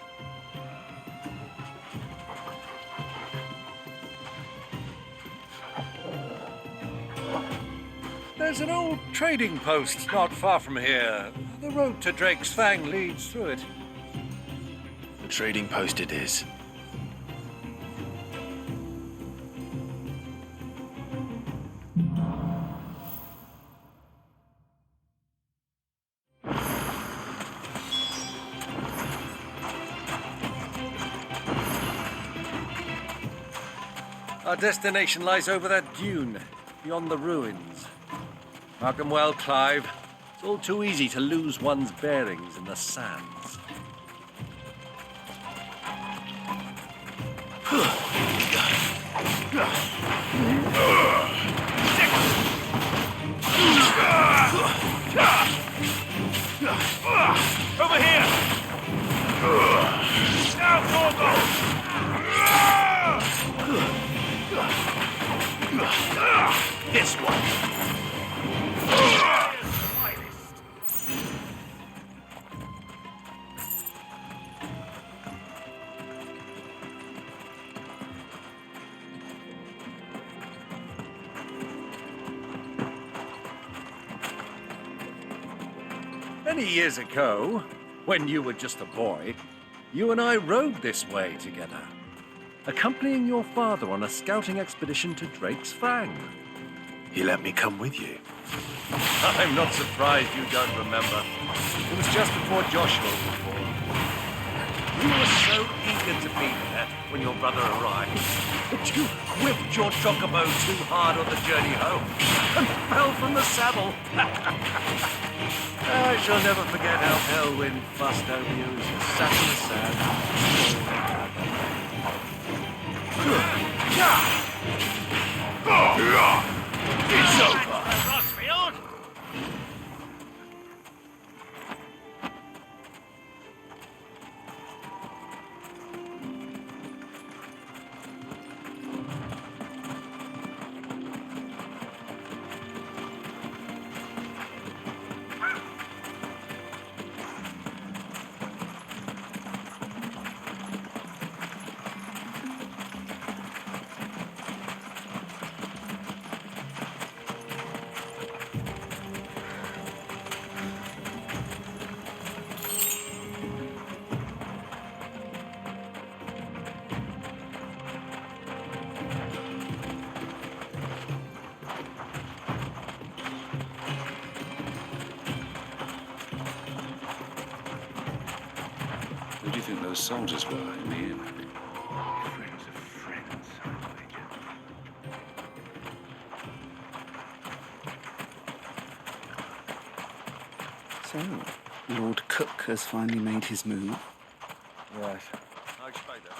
Speaker 15: There's an old trading post not far from here. The road to Drake's Fang leads through it.
Speaker 2: The trading post it is.
Speaker 15: Our destination lies over that dune, beyond the ruins. Mark 'em well, Clive. It's all too easy to lose one's bearings in the sands.
Speaker 4: Over here! Now, Torgo!
Speaker 18: This one.
Speaker 15: Many years ago, when you were just a boy, you and I rode this way together, accompanying your father on a scouting expedition to Drake's Fang.
Speaker 2: He let me come with you.
Speaker 15: I'm not surprised you don't remember. It was just before Joshua was born. You were so eager to be there when your brother arrived that you whipped your chocobo too hard on the journey home and fell from the saddle. I shall never forget how Elwyn fussed over you as you sat in the sand.
Speaker 18: It's over.
Speaker 4: Rossfield!
Speaker 10: Who do you think those soldiers were in the inn? Friends of friends, I wager. So, Lord Cook has finally made his move.
Speaker 15: Right.
Speaker 4: I expect that.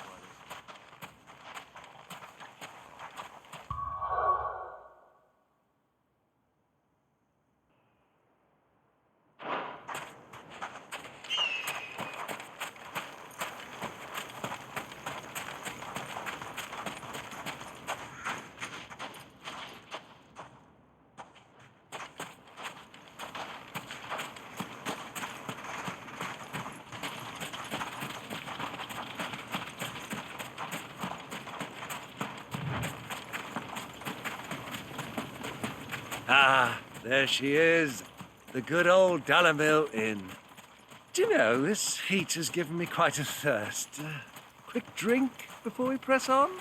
Speaker 15: Ah, there she is. The good old Dalamil Inn. Do you know, this heat has given me quite a thirst. Quick drink before we press on?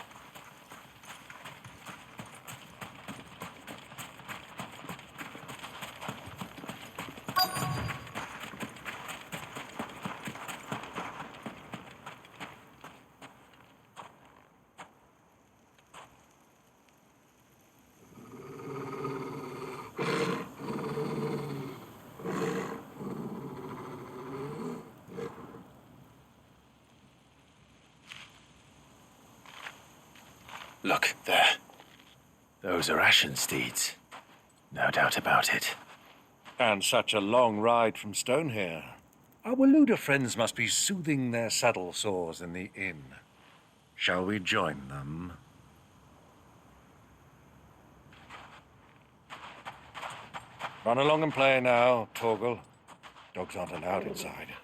Speaker 2: Look, there. Those are Ashen steeds. No doubt about it.
Speaker 15: And such a long ride from Stonehere. Our Waluda friends must be soothing their saddle sores in the inn. Shall we join them? Run along and play now, Torgal. Dogs aren't allowed inside.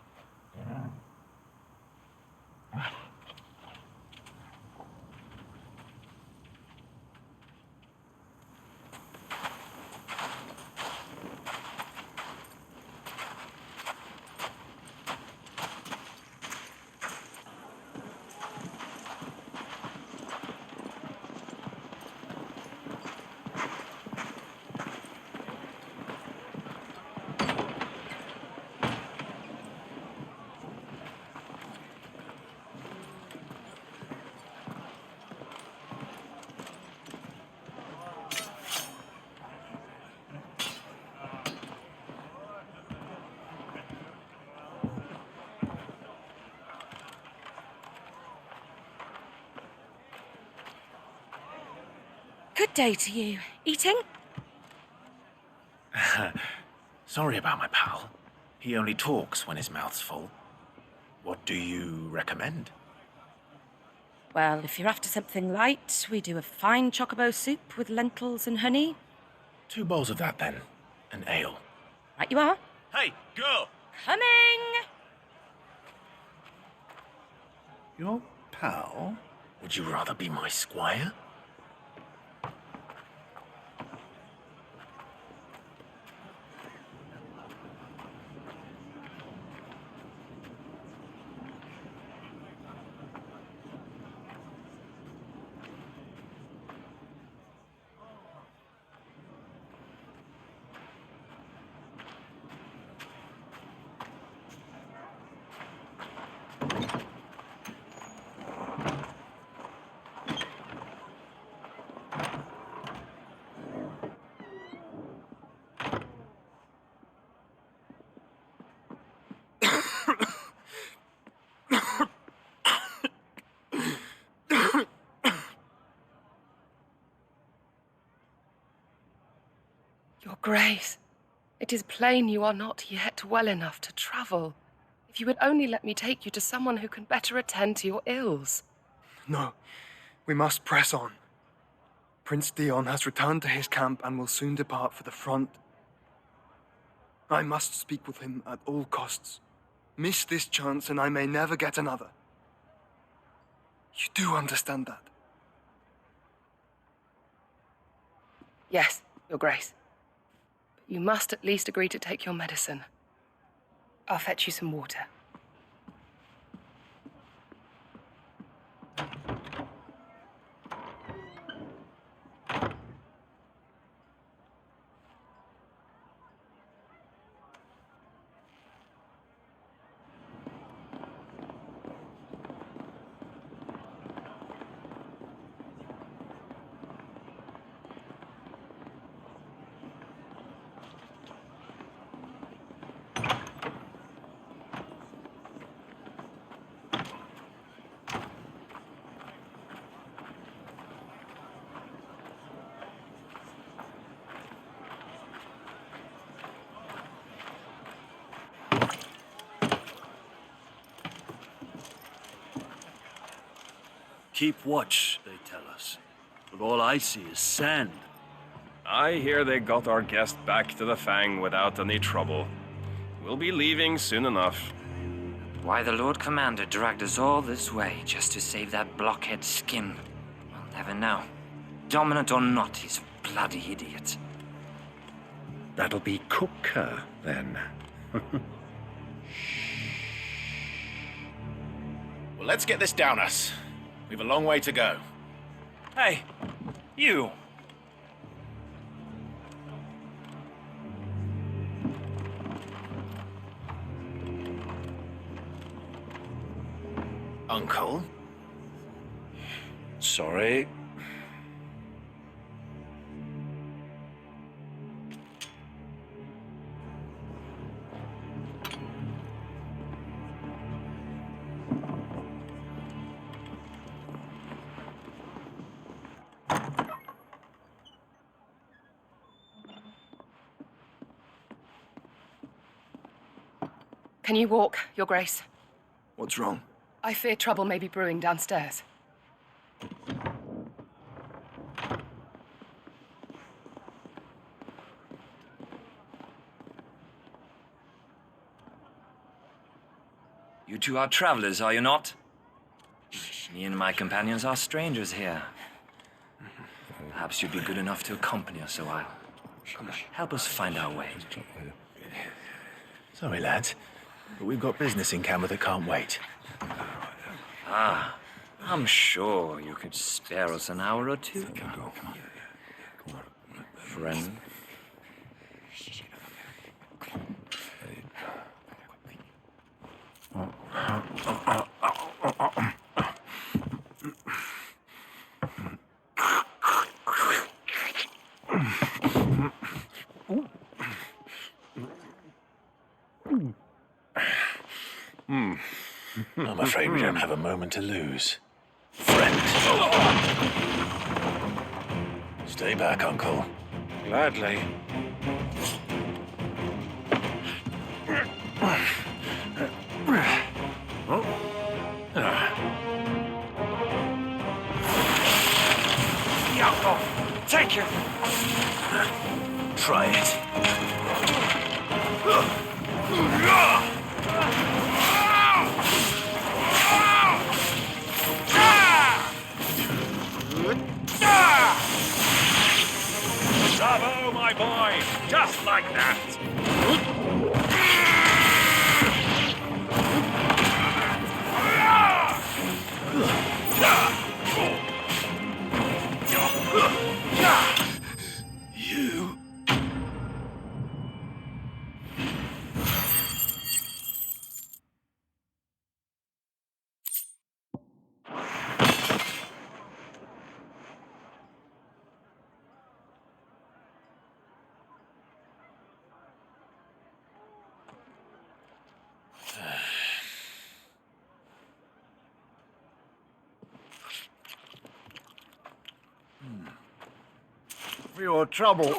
Speaker 1: Good day to you. Eating?
Speaker 2: Sorry about my pal. He only talks when his mouth's full. What do you recommend?
Speaker 1: Well, if you're after something light, we do a fine chocobo soup with lentils and honey.
Speaker 2: 2 bowls of that, then. An ale.
Speaker 1: Right you are.
Speaker 4: Hey, girl!
Speaker 1: Coming!
Speaker 2: Your pal? Would you rather be my squire?
Speaker 19: Your Grace, it is plain you are not yet well enough to travel. If you would only let me take you to someone who can better attend to your ills.
Speaker 20: No, we must press on. Prince Dion has returned to his camp and will soon depart for the front. I must speak with him at all costs. Miss this chance and I may never get another. You do understand that?
Speaker 19: Yes, Your Grace. But you must at least agree to take your medicine. I'll fetch you some water.
Speaker 18: Keep watch, they tell us. But all I see is sand.
Speaker 21: I hear they got our guest back to the Fang without any trouble. We'll be leaving soon enough.
Speaker 22: Why the Lord Commander dragged us all this way just to save that blockhead Skim, we'll never know. Dominant or not, he's a bloody idiot.
Speaker 23: That'll be Cooker, then.
Speaker 2: Well, let's get this down us. We've a long way to go.
Speaker 24: Hey, you!
Speaker 2: Uncle?
Speaker 23: Sorry.
Speaker 19: Can you walk, Your Grace?
Speaker 20: What's wrong?
Speaker 19: I fear trouble may be brewing downstairs.
Speaker 22: You two are travelers, are you not? Me and my companions are strangers here. Perhaps you'd be good enough to accompany us a while. Help us find our way.
Speaker 2: Sorry, lads, but we've got business in Camber that can't wait.
Speaker 22: Ah, I'm sure you could spare us an hour or two. Friend.
Speaker 2: I'm afraid we don't have a moment to lose. Friend. Still stay back, Uncle.
Speaker 23: Gladly.
Speaker 22: Uncle, take it.
Speaker 2: Try it.
Speaker 15: Bravo, my boy! Just like that!
Speaker 2: You...
Speaker 23: For your trouble.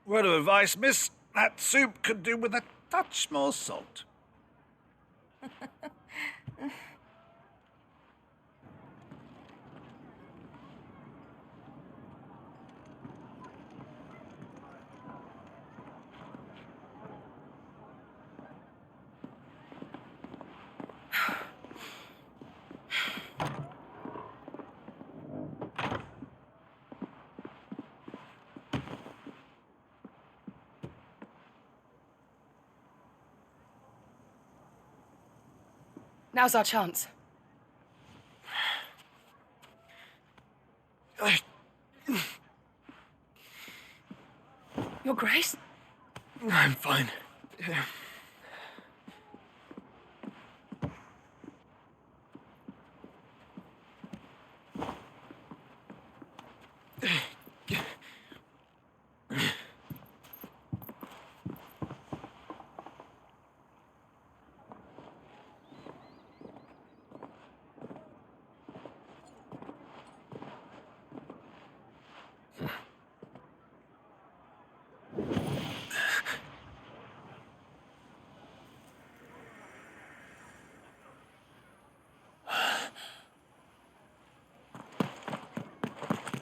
Speaker 23: Word of advice, miss. That soup could do with a touch more salt.
Speaker 19: Now's our chance. Your Grace?
Speaker 20: I'm fine.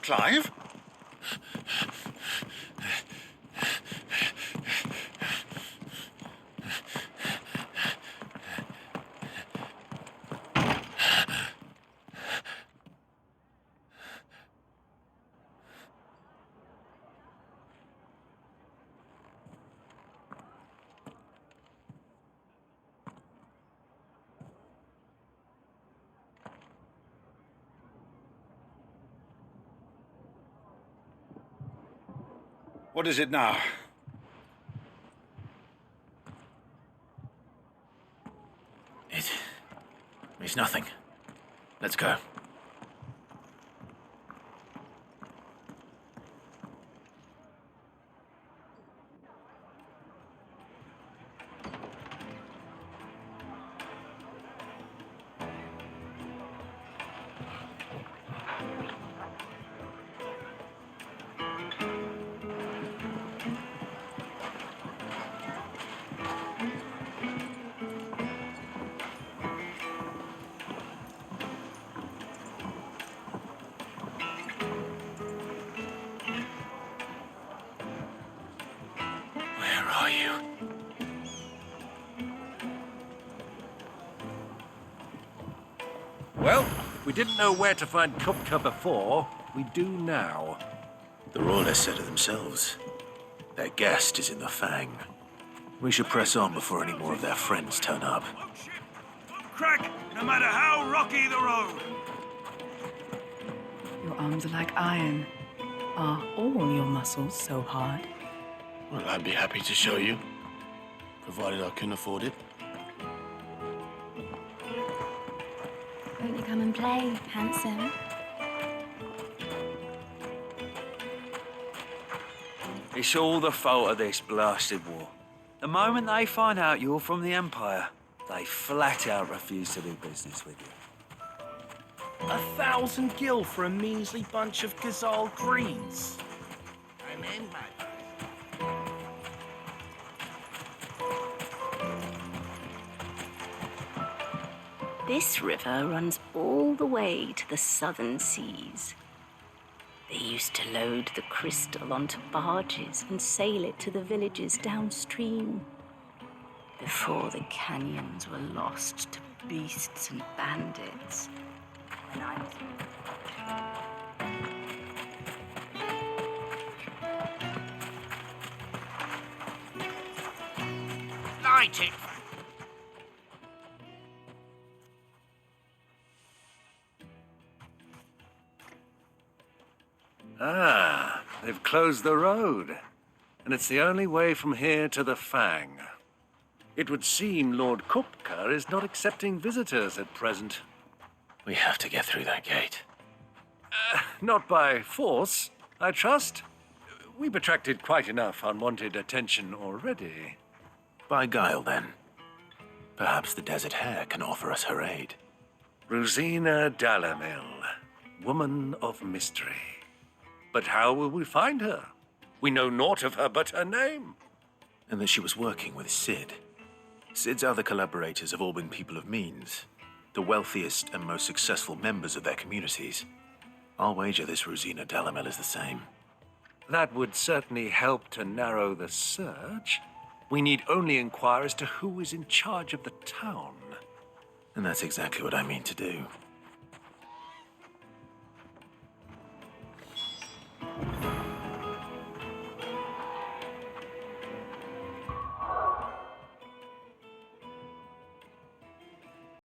Speaker 23: Clive? What is it now?
Speaker 2: It's nothing. Let's go.
Speaker 15: Well, we didn't know where to find Kupka before. We do now.
Speaker 2: The Royalists said it themselves. Their guest is in the Fang. We should press on before any more of their friends turn up.
Speaker 18: Crack, no matter how rocky the road.
Speaker 6: Your arms are like iron. Are all your muscles so hard?
Speaker 7: Well, I'd be happy to show you, provided I can afford it.
Speaker 11: Won't you come and play, handsome?
Speaker 22: It's all the fault of this blasted war. The moment they find out you're from the Empire, they flat out refuse to do business with you.
Speaker 21: 1,000 gil for a measly bunch of Gazal greens.
Speaker 18: Amen, mate.
Speaker 3: This river runs all the way to the southern seas. They used to load the crystal onto barges and sail it to the villages downstream, before the canyons were lost to beasts and bandits. When I was...
Speaker 18: Light it.
Speaker 15: Ah, they've closed the road. And it's the only way from here to the Fang. It would seem Lord Kupka is not accepting visitors at present.
Speaker 2: We have to get through that gate.
Speaker 15: Not by force, I trust. We've attracted quite enough unwanted attention already.
Speaker 2: By guile, then. Perhaps the Desert Hare can offer us her aid.
Speaker 15: Rosina Dalamil, woman of mystery. But how will we find her? We know naught of her but her name.
Speaker 2: And that she was working with Cid. Cid's other collaborators have all been people of means, the wealthiest and most successful members of their communities. I'll wager this Rosina Dalamel is the same.
Speaker 15: That would certainly help to narrow the search. We need only inquire as to who is in charge of the town.
Speaker 2: And that's exactly what I mean to do.